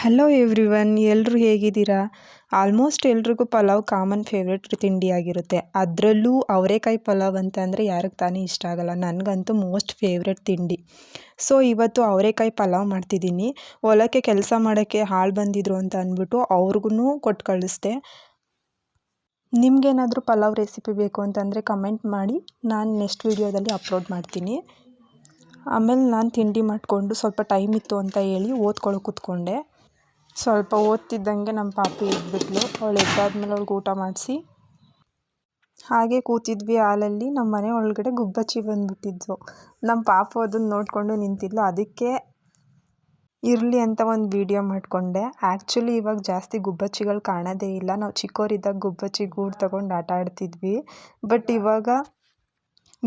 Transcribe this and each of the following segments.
Hello everyone, ಎಲ್ಲರೂ ಹೇಗಿದ್ದೀರಾ? Almost ಎಲ್ರಿಗೂ ಪಲಾವ್ ಕಾಮನ್ ಫೇವ್ರೆಟ್ ತಿಂಡಿಯಾಗಿರುತ್ತೆ. ಅದರಲ್ಲೂ ಅವರೆಕಾಯಿ ಪಲಾವ್ ಅಂತಂದರೆ ಯಾರಿಗೆ ತಾನೇ ಇಷ್ಟ ಆಗಲ್ಲ. ನನಗಂತೂ ಮೋಸ್ಟ್ ಫೇವ್ರೆಟ್ ತಿಂಡಿ. ಸೊ ಇವತ್ತು ಅವರೆಕಾಯಿ ಪಲಾವ್ ಮಾಡ್ತಿದ್ದೀನಿ. ಹೊಲಕ್ಕೆ ಕೆಲಸ ಮಾಡೋಕ್ಕೆ ಆಳು ಬಂದಿದ್ರು ಅಂತ ಅಂದ್ಬಿಟ್ಟು ಅವ್ರಿಗೂ ಕೊಟ್ಟು ಕಳಿಸ್ದೆ. ನಿಮಗೇನಾದರೂ ಪಲಾವ್ ರೆಸಿಪಿ ಬೇಕು ಅಂತಂದರೆ ಕಮೆಂಟ್ ಮಾಡಿ, ನಾನು ನೆಕ್ಸ್ಟ್ ವೀಡಿಯೋದಲ್ಲಿ ಅಪ್ಲೋಡ್ ಮಾಡ್ತೀನಿ. ಆಮೇಲೆ ನಾನು ತಿಂಡಿ ಮಾಡಿಕೊಂಡು ಸ್ವಲ್ಪ ಟೈಮ್ ಇತ್ತು ಅಂತ ಹೇಳಿ ಓದ್ಕೊಳ್ಳೋ ಕೂತ್ಕೊಂಡೆ. ಸ್ವಲ್ಪ ಓದ್ತಿದ್ದಂಗೆ ನಮ್ಮ ಪಾಪು ಎದ್ಬಿಟ್ಲು. ಅವಳು ಎದ್ದಾದ್ಮೇಲೆ ಅವ್ಳಿಗೆ ಊಟ ಮಾಡಿಸಿ ಹಾಗೆ ಕೂತಿದ್ವಿ. ಹಾಲಲ್ಲಿ ನಮ್ಮ ಮನೆ ಒಳಗಡೆ ಗುಬ್ಬಚ್ಚಿ ಬಂದುಬಿಟ್ಟಿದ್ವು. ನಮ್ಮ ಪಾಪು ಅದನ್ನು ನೋಡಿಕೊಂಡು ನಿಂತಿದ್ಲು. ಅದಕ್ಕೆ ಇರಲಿ ಅಂತ ಒಂದು ವಿಡಿಯೋ ಮಾಡಿಕೊಂಡೆ. ಆ್ಯಕ್ಚುಲಿ ಇವಾಗ ಜಾಸ್ತಿ ಗುಬ್ಬಚ್ಚಿಗಳು ಕಾಣೋದೇ ಇಲ್ಲ. ನಾವು ಚಿಕ್ಕವರಿದ್ದಾಗ ಗುಬ್ಬಚ್ಚಿ ಗೂಡು ತಗೊಂಡು ಆಟ ಆಡ್ತಿದ್ವಿ. ಬಟ್ ಇವಾಗ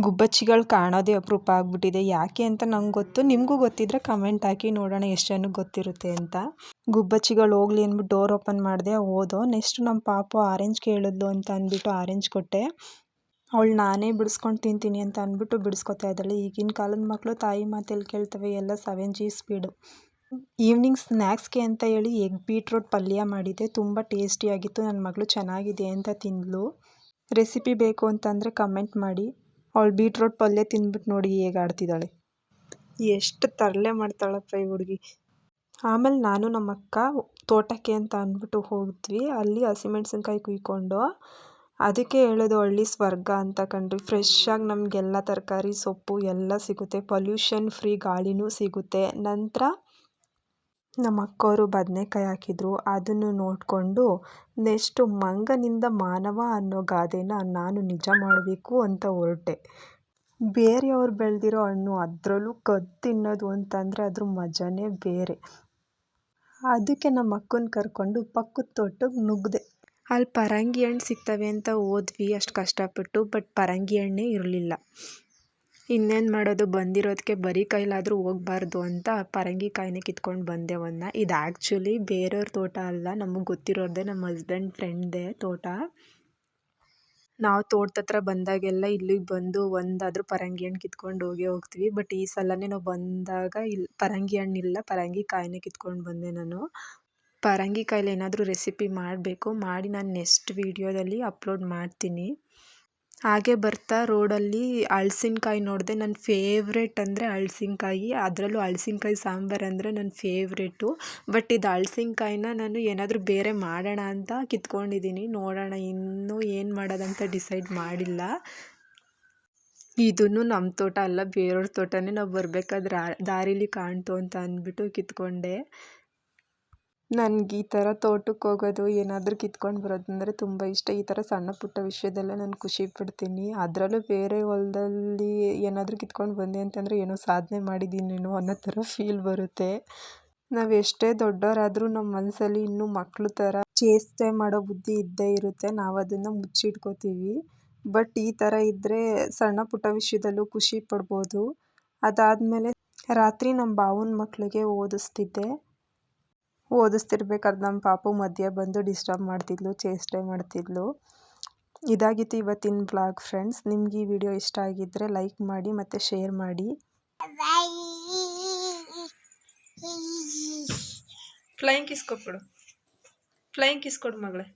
ಗುಬ್ಬಚ್ಚಿಗಳು ಕಾಣೋದೇ ಅಪರೂಪ ಆಗ್ಬಿಟ್ಟಿದೆ. ಯಾಕೆ ಅಂತ ನಂಗೆ ಗೊತ್ತು, ನಿಮಗೂ ಗೊತ್ತಿದ್ರೆ ಕಮೆಂಟ್ ಹಾಕಿ, ನೋಡೋಣ ಎಷ್ಟು ಜನಕ್ಕೆ ಗೊತ್ತಿರುತ್ತೆ ಅಂತ. ಗುಬ್ಬಚ್ಚಿಗಳು ಹೋಗ್ಲಿ ಅಂದ್ಬಿಟ್ಟು ಡೋರ್ ಓಪನ್ ಮಾಡಿದೆ, ಹೋದೋ. ನೆಕ್ಸ್ಟ್ ನಮ್ಮ ಪಾಪು ಆರೆಂಜ್ ಕೇಳಿದ್ಲು ಅಂತ ಅಂದ್ಬಿಟ್ಟು ಆರೆಂಜ್ ಕೊಟ್ಟೆ. ಅವಳು ನಾನೇ ಬಿಡಿಸ್ಕೊಂಡು ತಿಂತೀನಿ ಅಂತ ಅಂದ್ಬಿಟ್ಟು ಬಿಡಿಸ್ಕೊತಾ ಇದ್ದಾಳೆ. ಈಗಿನ ಕಾಲದ ಮಕ್ಕಳು ತಾಯಿ ಮಾತೆಲ್ಲಿ ಕೇಳ್ತವೆ, ಎಲ್ಲ 7G ಸ್ಪೀಡು. ಈವ್ನಿಂಗ್ ಸ್ನ್ಯಾಕ್ಸ್ಗೆ ಅಂತ ಹೇಳಿ ಎಗ್ ಬೀಟ್ರೋಟ್ ಪಲ್ಯ ಮಾಡಿದ್ದೆ. ತುಂಬ ಟೇಸ್ಟಿಯಾಗಿತ್ತು. ನನ್ನ ಮಗಳು ಚೆನ್ನಾಗಿದೆ ಅಂತ ತಿಂದಳು. ರೆಸಿಪಿ ಬೇಕು ಅಂತಂದರೆ ಕಮೆಂಟ್ ಮಾಡಿ. ಅವಳು ಬೀಟ್ರೋಟ್ ಪಲ್ಯ ತಿಂದ್ಬಿಟ್ಟು ನೋಡಿ ಹೇಗೆ ಆಡ್ತಿದ್ದಾಳೆ. ಎಷ್ಟು ತರಲೆ ಮಾಡ್ತಾಳಪ್ಪ ಈ ಹುಡುಗಿ. ಆಮೇಲೆ ನಾನು ನಮ್ಮ ಅಕ್ಕ ತೋಟಕ್ಕೆ ಅಂತ ಅಂದ್ಬಿಟ್ಟು ಹೋಗಿದ್ವಿ. ಅಲ್ಲಿ ಹಸಿಮೆಣ್ಸಿನ್ಕಾಯಿ ಕುಯ್ಕೊಂಡು, ಅದಕ್ಕೆ ಹೇಳೋದು ಹಳ್ಳಿ ಸ್ವರ್ಗ ಅಂತ ಕಣ್ರಿ. ಫ್ರೆಶ್ಶಾಗಿ ನಮಗೆಲ್ಲ ತರಕಾರಿ ಸೊಪ್ಪು ಎಲ್ಲ ಸಿಗುತ್ತೆ. ಪೊಲ್ಯೂಷನ್ ಫ್ರೀ ಗಾಳಿನೂ ಸಿಗುತ್ತೆ. ನಂತರ ನಮ್ಮ ಅಕ್ಕವರು ಬದನೆಕಾಯಿ ಹಾಕಿದ್ರು. ಅದನ್ನು ನೋಡಿಕೊಂಡು ನೆಕ್ಸ್ಟು ಮಂಗನಿಂದ ಮಾನವ ಅನ್ನೋ ಗಾದೆನ ನಾನು ನಿಜ ಮಾಡಬೇಕು ಅಂತ ಹೊರಟೆ. ಬೇರೆಯವ್ರು ಬೆಳೆದಿರೋ ಹಣ್ಣು, ಅದರಲ್ಲೂ ಕದ್ದು ತಿನ್ನೋದು ಅಂತಂದರೆ ಅದ್ರ ಮಜಾನೇ ಬೇರೆ. ಅದಕ್ಕೆ ನಮ್ಮ ಅಕ್ಕನ ಕರ್ಕೊಂಡು ಪಕ್ಕದ ತೋಟಕ್ಕೆ ನುಗ್ಗಿದೆ. ಅಲ್ಲಿ ಪರಂಗಿ ಹಣ್ಣು ಸಿಗ್ತವೆ ಅಂತ ಹೋದ್ವಿ ಅಷ್ಟು ಕಷ್ಟಪಟ್ಟು. ಬಟ್ ಪರಂಗಿ ಹಣ್ಣೇ ಇರಲಿಲ್ಲ. ಇನ್ನೇನು ಮಾಡೋದು, ಬಂದಿರೋದಕ್ಕೆ ಬರೀ ಕೈಲಾದರೂ ಹೋಗಬಾರ್ದು ಅಂತ ಪರಂಗಿ ಕಾಯಿನೇ ಕಿತ್ಕೊಂಡು ಬಂದೆ ಒಂದು. ಇದು ಆ್ಯಕ್ಚುಲಿ ಬೇರೆಯವ್ರ ತೋಟ ಅಲ್ಲ, ನಮಗೆ ಗೊತ್ತಿರೋದೇ, ನಮ್ಮ ಹಸ್ಬೆಂಡ್ ಫ್ರೆಂಡ್ದೇ ತೋಟ. ನಾವು ತೋಟದ ಹತ್ರ ಬಂದಾಗೆಲ್ಲ ಇಲ್ಲಿಗೆ ಬಂದು ಒಂದಾದರೂ ಪರಂಗಿ ಹಣ್ಣು ಕಿತ್ಕೊಂಡು ಹೋಗ್ತೀವಿ. ಬಟ್ ಈ ಸಲನೇ ನಾವು ಬಂದಾಗ ಇಲ್ಲಿ ಪರಂಗಿ ಹಣ್ಣಿಲ್ಲ, ಪರಂಗಿ ಕಾಯಿನೇ ಕಿತ್ಕೊಂಡು ಬಂದೆ ನಾನು. ಪರಂಗಿ ಕಾಯಿಲೆ ಏನಾದರೂ ರೆಸಿಪಿ ಮಾಡಬೇಕು, ಮಾಡಿ ನಾನು ನೆಕ್ಸ್ಟ್ ವೀಡಿಯೋದಲ್ಲಿ ಅಪ್ಲೋಡ್ ಮಾಡ್ತೀನಿ. ಹಾಗೆ ಬರ್ತಾ ರೋಡಲ್ಲಿ ಹಳ್ಸಿನಕಾಯಿ ನೋಡಿದೆ. ನನ್ನ ಫೇವ್ರೆಟ್ ಅಂದರೆ ಹಳ್ಸಿನಕಾಯಿ. ಅದರಲ್ಲೂ ಹಳ್ಸಿನಕಾಯಿ ಸಾಂಬಾರು ಅಂದರೆ ನನ್ನ ಫೇವ್ರೇಟು. ಬಟ್ ಇದು ಹಳ್ಸಿನಕಾಯಿನ ನಾನು ಏನಾದರೂ ಬೇರೆ ಮಾಡೋಣ ಅಂತ ಕಿತ್ಕೊಂಡಿದ್ದೀನಿ. ನೋಡೋಣ ಇನ್ನೂ ಏನು ಮಾಡೋದಂತ ಡಿಸೈಡ್ ಮಾಡಿಲ್ಲ. ಇದೂ ನಮ್ಮ ತೋಟ ಅಲ್ಲ, ಬೇರೆಯವ್ರ ತೋಟನೇ. ನಾವು ಬರಬೇಕಾದ್ರೆ ದಾರಿಲಿ ಕಾಣ್ತು ಅಂತ ಅಂದ್ಬಿಟ್ಟು ಕಿತ್ಕೊಂಡೆ. ನನಗೆ ಈ ಥರ ತೋಟಕ್ಕೆ ಹೋಗೋದು, ಏನಾದರೂ ಕಿತ್ಕೊಂಡು ಬರೋದಂದರೆ ತುಂಬ ಇಷ್ಟ. ಈ ಥರ ಸಣ್ಣ ಪುಟ್ಟ ವಿಷಯದಲ್ಲೇ ನಾನು ಖುಷಿ ಪಡ್ತೀನಿ. ಅದರಲ್ಲೂ ಬೇರೆ ಹೊಲದಲ್ಲಿ ಏನಾದರೂ ಕಿತ್ಕೊಂಡು ಬಂದೆ ಅಂತಂದರೆ ಏನೋ ಸಾಧನೆ ಮಾಡಿದ್ದೀನೇನೋ ಅನ್ನೋ ಥರ ಫೀಲ್ ಬರುತ್ತೆ. ನಾವು ಎಷ್ಟೇ ದೊಡ್ಡವರಾದರೂ ನಮ್ಮ ಮನಸ್ಸಲ್ಲಿ ಇನ್ನೂ ಮಕ್ಕಳು ಥರ ಚೇಷ್ಟೆ ಮಾಡೋ ಬುದ್ಧಿ ಇದ್ದೇ ಇರುತ್ತೆ. ನಾವು ಅದನ್ನು ಮುಚ್ಚಿಟ್ಕೋತೀವಿ. ಬಟ್ ಈ ಥರ ಇದ್ದರೆ ಸಣ್ಣ ಪುಟ್ಟ ವಿಷಯದಲ್ಲೂ ಖುಷಿ ಪಡ್ಬೋದು. ಅದಾದಮೇಲೆ ರಾತ್ರಿ ನಮ್ಮ ಭಾವನ ಮಕ್ಕಳಿಗೆ ಓದಿಸ್ತಿರ್ಬೇಕಾದ್ರೆ ನಮ್ಮ ಪಾಪು ಮಧ್ಯೆ ಬಂದು ಡಿಸ್ಟರ್ಬ್ ಮಾಡ್ತಿದ್ಲು, ಚೇಷ್ಟೆ ಮಾಡ್ತಿದ್ಲು. ಇದಾಗಿತ್ತು ಇವತ್ತಿನ ಬ್ಲಾಗ್ ಫ್ರೆಂಡ್ಸ್. ನಿಮ್ಗೆ ಈ ವಿಡಿಯೋ ಇಷ್ಟ ಆಗಿದ್ದರೆ ಲೈಕ್ ಮಾಡಿ ಮತ್ತು ಶೇರ್ ಮಾಡಿ. ಫ್ಲೈಯಿಂಗ್ ಕಿಸ್ ಕೊಟ್ಬಿಡು, ಫ್ಲೈಯಿಂಗ್ ಕಿಸ್ ಕೊಡು ಮಗಳೇ.